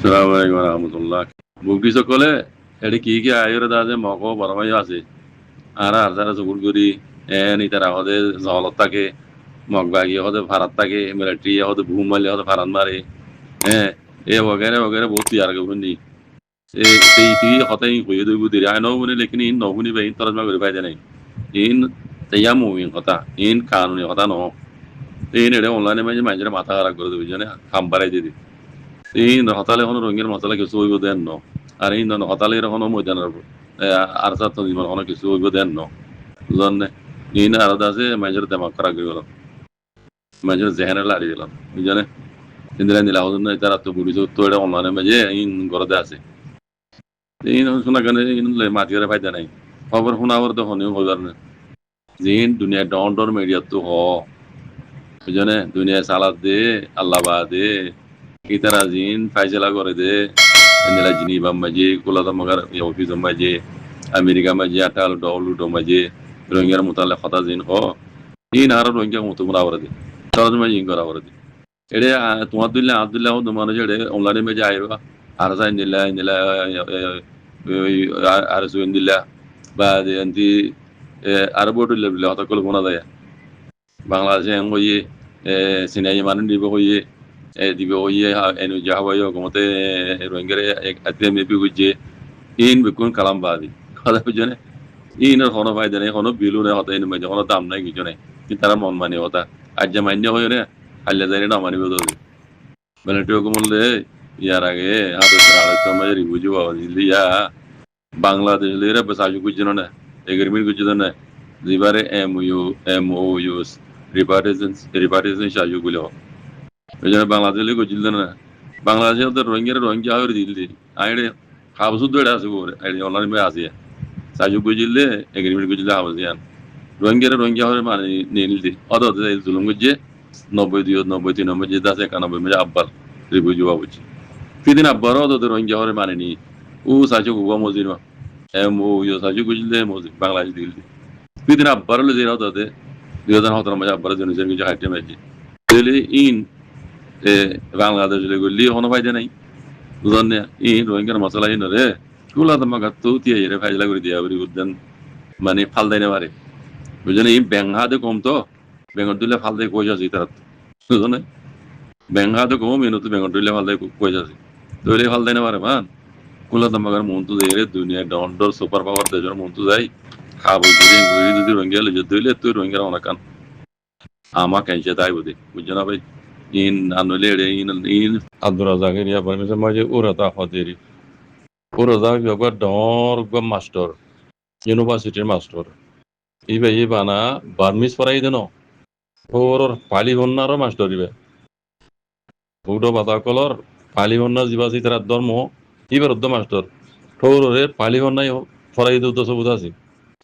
Assalamualaikum warahmatullah. Bukti সকলে এটি কি আয়ুরে দাজে মক বরমাই আছে আর আর যারা জগুর করি নি তারা হদে জলত থাকে মগ বাগি হদে ভারত থাকে মিলিটারি হদে ভূম মালি হদে ভারত মারে হ্যাঁ এ वगैरह वगैरह बहुत यार के बंदी ते ती हते हुए दो बुदी आय नो बने लेकिन इन नो बनी बहिन तरज मा करे फायदा नहीं इन तयामु इन हता इन कानूनी हता नो इन एडे ऑनलाइन में मांजरे माथा खराब कर दो जने हम बारे दे in hotale hono rongin masala ke soigo den no ar in no hotale ro hono moidan ar sa to dimon hono ke soigo den no zonne in ar da se major te makara gelo major zehna la ri gelo bijane indra nila hodon na tara to buri so to eda online me je in gorode ase in shuna gane in le matire fayda nai খবর শোনাবার তো হনিও হবার না জিন দুনিয়া ডন্ডর media তো হ বুঝনে দুনিয়া সালাদ দে আল্লাহ বা দে itara zin faisala gore de nela jini bam maje kula da magar yofi zam maje amerika maje atal dawlu do maje ronger mutale khata zin ho in har ronger mutumra warade taraj maje ingara warade ede tuadullah abdullah do mano jede online maje ayro arza nela nela arzu indillah ba de anti arabodu leble hata kol gona daya bangladesh ngoye sinay manan dibo koye dibe oye enu jahawayo gomote roengere ate me biguje in bikun kalam badi khala bujane in hono fayda ne hono bilu ne hota enu me hono dam nai gijone in tara mon mani hota ajja manya hoyo ne halle dare na mani bodo bele to gumule yar age hado sara to me ribuju awiliya bangladesh lera basaju gujino ne agreement gujino ne dibare MOUs repartition shaju gulo ওইজন্য বাংলাদেশে গজিল না বাংলাদেশে ওদের রোহিঙ্গা হয়ে দিল আইডে হাবসুদ দৌড়ে আসে ওরে আইডে অনলাইন মে আসে সাজু গজিলে এগ্রিমেন্ট গজিলে হাবসিয়ান রোহিঙ্গা হয়ে মানে নিয়ে নিল অত জুলুম গজে 90 93 যে 10 91 মে আব্বাল রিভিউ জবা বুঝি ফিদিন আব্বার ওদের রোহিঙ্গা হয়ে মানে নি ও সাজু গুবা মজির এম ও ইউ সাজু গজিলে মজি বাংলাদেশ দিল ফিদিন আব্বার লে যেরা ওদের 2017 মে আব্বার জন্য যে গজে হাইটে মেজি দিলে ইন বাংলাদেশে গলি হনো ফায়দা নাই বুঝনে এই রোহিঙ্গার মশলা হিন রে কুলা তোমা গাতু তিয়া রে ফাইলা করে দিয়া বরি উদ্যান মানে ফাল দেনে পারে বুঝনে এই বেংহাদে কম তো বেঙ্গল দিলে ফাল দেয় কই যাচ্ছে তারা বুঝনে বেংহাদে কম এনো তো বেঙ্গল দিলে ফাল দেয় কই যাচ্ছে তোলে ফাল দেনে পারে মান কুলা তোমা গার মন তো দেরে দুনিয়া ডন্ডর সুপার পাওয়ার দেজর মন তো যাই খাবো যদি যদি রোহিঙ্গা লে দিলে তুই রোহিঙ্গা অনাকান আমা কেনছে তাই বুঝি বুঝনা ভাই in anulere in Abdurazak ya parmese maje urata hoderi urazak yoga dor go master university master ibe ibana barmis parai deno or pali honnaro master ibe udo bata kolor pali honna jibasi tara dormo ibe roddo master thorore pali honnai parai do so budasi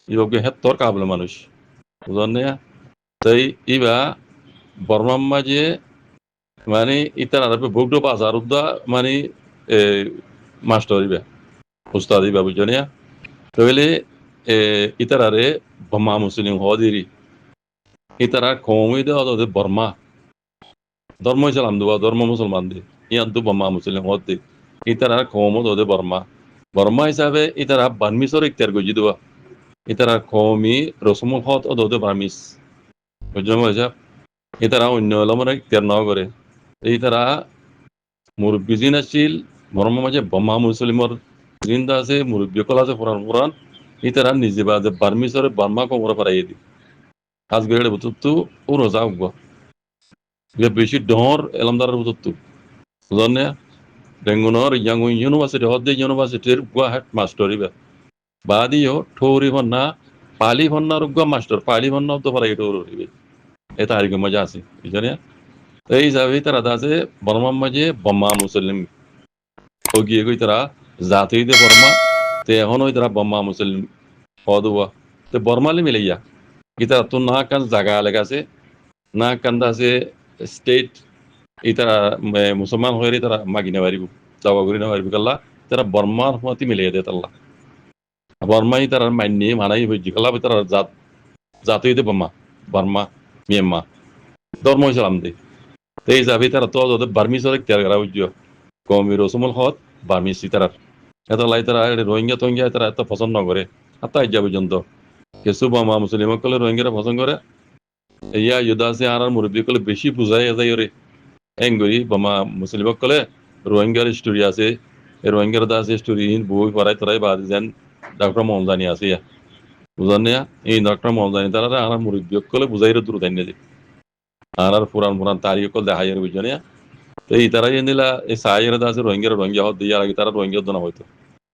ibe hettor kabla manush বুঝনে তাই ইবা বর্মাম মাঝে মানে ইতার আরবে ভোগটো বাজার উদ্দা মানে master ইবে উস্তাদ ইবা বুঝনিয়া তাহলে ইতারারে বর্মা মুসলিম হদিরি ইতারা কমই দে ওদের বর্মা ধর্ম ইসলাম দুবা ধর্ম মুসলমান দি ইয়ান দু বর্মা মুসলিম হদি ইতারা কম ওদের বর্মা বর্মা হিসাবে ইতারা বার্মিসর ইখতিয়ার গজি দুবা ইতারা কমি রসমুল হত ওদের বার্মিস বুঝছো ইতারা অন্য এলামরা ইখতিয়ার ন করে এই তারা মুরব্বী জিন আছিল মরম মাঝে বম্মা মুসলিমর জিন্দা আছে মুরব্বী কল আছে পুরান পুরান এই তারা নিজে বাদে বার্মিসরে বার্মা কোমরে পারাই দি কাজ গেড়ে বুতুতু ও রোজা উগবা যে বেশি ডর এলামদারের বুতুতু বুঝনে বেঙ্গুনর ইয়াঙ্গু ইউনিভার্সিটি হদ্দে ইউনিভার্সিটির গুয়াহাট মাস্টার ইবে বাদিও ঠৌরি হন্না পালি হন্নার উগবা মাস্টার পালি হন্না তো পারাই ঠৌর ইবে এটা আর কি মজা আছে বুঝনে এই যাবে তারা আছে বর্মার মাঝে বম্মা মুসলিম ওগিয়ে গই তারা জাতি দে বর্মা তে এখন ওই তারা বম্মা মুসলিম হদুয়া তে বর্মালি মিলাইয়া কি তারা তো না কান জায়গা লেগাছে না কান্দা আছে স্টেট এই তারা মুসলমান হয়ে তারা মাগিনে পারিব যাওয়া করি না পারিব কাল্লা তারা বর্মার মতি মিলিয়ে দে তাল্লা বর্মাই তারা মান্য মানাই বুঝি কাল্লা তারা জাতি দে বম্মা বর্মা মিয়ানমা ধর্ম ইসলাম দে এই যাবে তারা তো ওদের বার্মিসর ইখতিয়ার করা বুঝছো কমি রসমুল হত বার্মিসি তারা এত লাই তারা রোহিঙ্গা টোহিঙ্গা তারা এত পছন্দ করে হাত্তা ইজ্জা পর্যন্ত কিছু বামা মুসলিম কলে রোহিঙ্গারা পছন্দ করে ইয়া ইউদা আছে আর মুরব্বী কলে বেশি বুঝাই যাই ওরে এঙ্গরি বামা মুসলিম কলে রোহিঙ্গার স্টোরি আছে রোহিঙ্গার দা আছে স্টোরি বই পড়াই তরাই বাদ যেন ডক্টর মহমদানি আছে ইয়া বুঝান এই ডক্টর মহমদানি তারা আর মুরব্বী কলে বুঝাই দূর তাই না আর পুরান পুরান তারিখ কল দেখাই বুঝান তো এই তারা নিলা এই সাইয়ের দা আছে রোহিঙ্গা হত দিয়ে আগে তারা রোহিঙ্গা দনা হইতো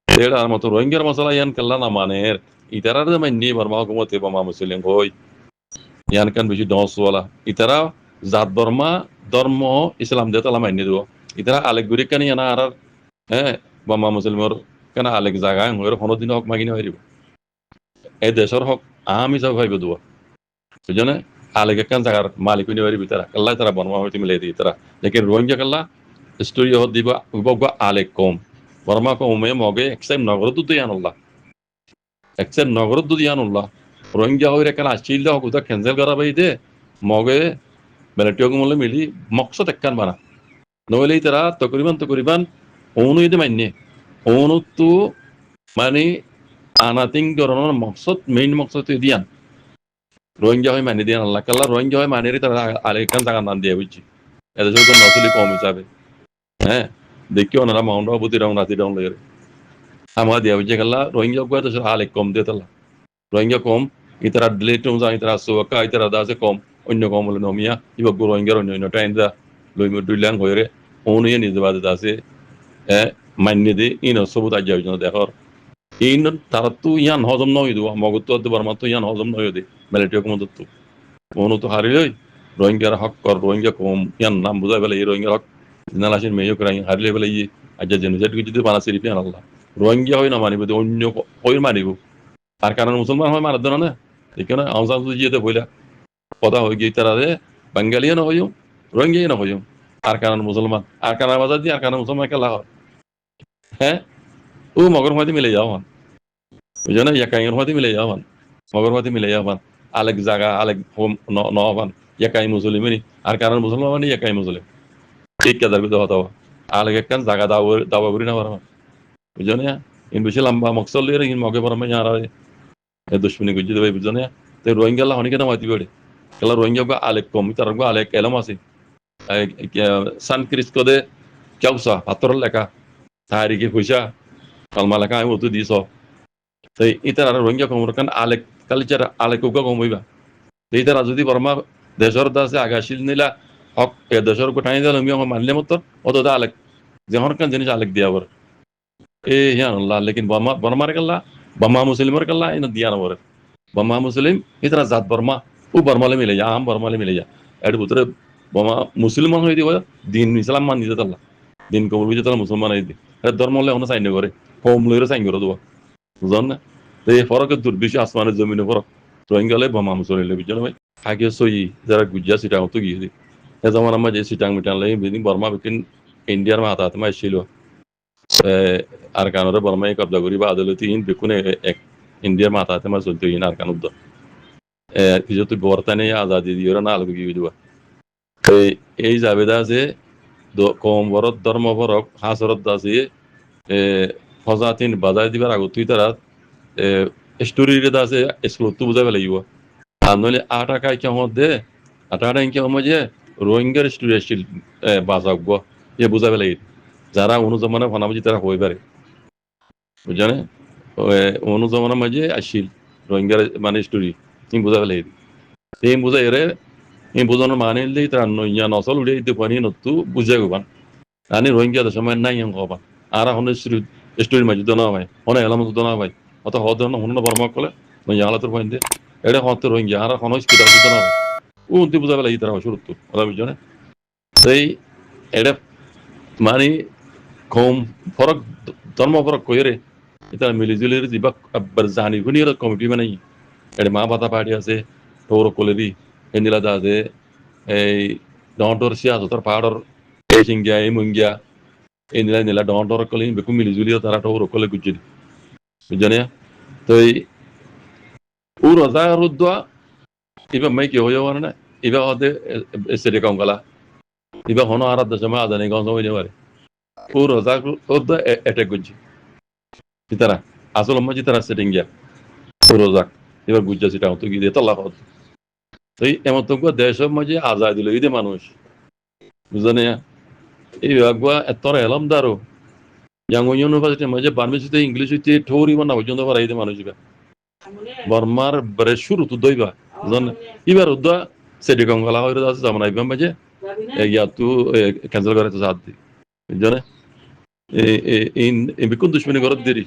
এটা আর মতো রোহিঙ্গার মশলা ইয়ান কাল্লা না মানের ইতারার মাইনি বর্মা হুকুমতে বামা মুসলিম হই ইয়ান কান বেশি ডসওয়ালা ইতারা জাত ধর্ম ইসলাম দিয়ে তালা মাইনি দিব ইতারা আলেক গুরি কানি আনা আর হ্যাঁ বামা মুসলিমর কেন আলেক জায়গায় হয়ে কোনোদিন হক মাগিনি হয়ে দিব এই দেশের হক আমি সব ভাইব দেবো বুঝনে আলেক একখান জায়গার মালিক হইনি পারিবি তারা কাল্লা তারা বর্মা হইতে মিলাই দিই তারা লেকিন রোহিঙ্গা কাল্লা স্টোরি হত দিব আলেক কম বর্মা কমে মগে একসাইম নগর দুধ আনুল্লাহ একসাইম নগর দুধ আনুল্লাহ রোহিঙ্গা হয়ে কেন আসছিল হোক ওটা ক্যান্সেল করা পাই দে মগে বেলেটিও মূল্য মিলি মকসদ একখান বানা নইলে তারা তকরিবান অনু এতে মান্য অনু তো মানে আনাতিং ধরনের মকসদ মেইন মকসদ দিয়ান রোহিঙ্গা হয়ে মানি দিয়ান আল্লাহ কাল্লা রোহিঙ্গা হয়ে মানি তারা আরেকখান জায়গার নাম দিয়ে বুঝছি এদের কোনো নসলি কম হিসাবে হ্যাঁ দেখিও ওনারা মাউন্ট বুদ্ধি রং রাতি রং লেগে আমার দিয়া বুঝছে কাল্লা রোহিঙ্গা গুয়া তো আলেক কম দিয়ে তাল্লা রোহিঙ্গা কম ইতারা ডিলেট ইতারা সোকা ইতারা দাসে কম অন্য কম বলে নমিয়া ইবা রোহিঙ্গার অন্য টাইম দা লইম দুইলাং হয়ে অনুয়ে নিজে বাদে আছে মান্য দে ইন সবুত আজ দেখর ইন তারা তো ইয়ান হজম নয় দিব মগত তো বর্মা তো ইয়ান হজম নয় দে মিলিটারি কমত তো অনু তো হারি লই রোহিঙ্গার হক কর রোহিঙ্গা কম ইয়ান নাম বুঝাই বেলে এই রোহিঙ্গার হক জিনালাসিন মেয়ে করাই হারিলে বেলে ই আজ জেনুজেট যদি বানা সিরিপি আল্লাহ রোহিঙ্গা হয় না মানিব অন্য কই মানিব আর কারণ মুসলমান হয় মারার দেন না ঠিক না আওসান জিতে বইলা কথা হয়ে গিয়ে তারা বাঙ্গালিও না হইম রোহিঙ্গাই না হইম আর কারণ মুসলমান আর কারণ বাজার দিয়ে আর কারণ মুসলমান খেলা হয় হ্যাঁ ও মগর মাঝে মিলে যাওয়ান বুঝো না ইয়াকাইয়ের মাঝে মিলে যাওয়ান মগর মাঝে মিলে যাওয়ান আলেক জাগা আলেক হোম নবান ইয়াকাই মুসলিম আর কারণ মুসলমান মানে ইয়াকাই মুসলিম ঠিক কাদার বিধ হতো আলেক একখান জাগা দাবা করি না পারমান বুঝো না ইন বেশি লম্বা মকসল লিয়ে ইন মগে পরমে আর দুশ্মনী গুজি দেবে বুঝো না তো রোহিঙ্গা আল্লাহ হনি কেন মাতি পড়ে কেলা রোহিঙ্গা আলেক কম তার আলেক এলম আছে সান ক্রিস্কো দে চাউসা পাথর লেখা তাহারিকে পয়সা কালমা লেখা আমি অত দিছ তো ইতার রোহিঙ্গা কমর কারণ আলেক কালচার আলেক কমইবা এই তারা যদি বর্মা দেশের দাসে আগাছিল নিলা হক দেশের গোটাই দিল আমি মানলে মতো অত আলেক যেমন কান জিনিস আলেক দিয়া বর এ হিয়ান আল্লাহ লেকিন বর্মার কাল্লা বর্মা মুসলিমের কাল্লা ইন দিয়া নবর বর্মা মুসলিম ইতারা জাত বর্মা ও বর্মালে মিলে যা আম বর্মালে মিলে যা এর ভিতরে বর্মা মুসলমান হয়ে দিব দিন ইসলাম মান দিতে তাল্লা দিন কবুল বুঝে তারা মুসলমান হয়ে দি ধর্ম হলে অন্য সাইন করে কম লইরে সাইন করে দেবো বুঝলেন না তো এই ফরকের দূর বেশি আসমানের জমিনে ফরক রোহিঙ্গা হলে বর্মা মুসলিম বুঝলেন ভাই আগে সই যারা গুজা সিটাং তো গিয়ে দিই এ যেমন আমার যে সিটাং মিটাং লাগে বিদিন বর্মা বিকিন ইন্ডিয়ার মাথা হাতে মাই ছিল আর কানরে বর্মাই কবজা করি বা আদালতে ইন বেকুনে এক ইন্ডিয়ার মাথা হাতে মার চলতে ইন আর কানুদ্দ যেহেতু বর্তানে আজাদি দিয়ে না আলোকে গিয়ে দিবা এই জাবেদা আছে কম বরত ধর্ম ফরক হাসরত আছে ফজাতিন বাজাই দিবার আগত তুই তারা স্টোরির আছে স্কুলত তো বুঝাবে লাগিব আর নইলে আটা কাই কেমন দে আটা কেমন যে রোহিঙ্গার স্টোরি আসছিল বাজাক এ বুঝাবে লাগি যারা অনুজমানে ভানাবুঝি তারা হয়ে পারে বুঝানে অনুজমানের মাঝে আসছিল রোহিঙ্গার মানে স্টোরি তুমি বুঝাবে লাগি এই বুঝাই এরে এই বোঝানোর মানে দিলেই তারা নইয়া নসল উড়ে দিতে পারি নতু বুঝে গোবান আনি রোহিঙ্গা সময় নাই হবান আর এখন স্টোরির মাঝে দোনা ভাই অনেক এলাম দোনা ভাই অত হদ হন বর্মা কলে নইয়া আলাতুর পয়েন্ট এটা হতে রোহিঙ্গা আর এখন স্কিটা দোনা ভাই ও উন্তি বুঝাবে লাগি তারা শুরু তো ওরা বুঝনে সেই এটা মানে কম ফরক ধর্ম ফরক কইরে এটা মিলিজুলি যা জানি গুনি কমিটি মানে এটা মা বাতা পার্টি আছে তোর কলেরি এনিলা দা আছে এই ডর সিয়া তোর পাহাড়র এই সিঙ্গিয়া এই মুঙ্গিয়া এই নীলা নীলা ডর কলে বেকু মিলিজুলি তারা তোর কলে গুজি বুঝনে তো এই ও রজা রুদ্দা এবার মাই কি হয়ে পারে না এবার হতে সেরে কম গলা এবার হনো আর সময় আদানি গঞ্জ হয়ে পারে o rozak o da attack করছে তারা আসল মজি তারা সেটিং গিয়া o rozak এবার বুঝছে সেটা তো গিয়ে তাল্লা হত তো এমন তো দেশের মাঝে আজাদ দিল এই মানুষ বুঝলেন এই বিভাগবা এতর এলাম দারো Yang university maje barme site English ite thori wana bojondo bara ide manujiga. Barmar bereshuru tu doiba. Zon ibar udda sedi kongala hoyro das zamana ibam maje ya tu cancel করে তো সাথ দি। জানে in bikun dushmani gorod diri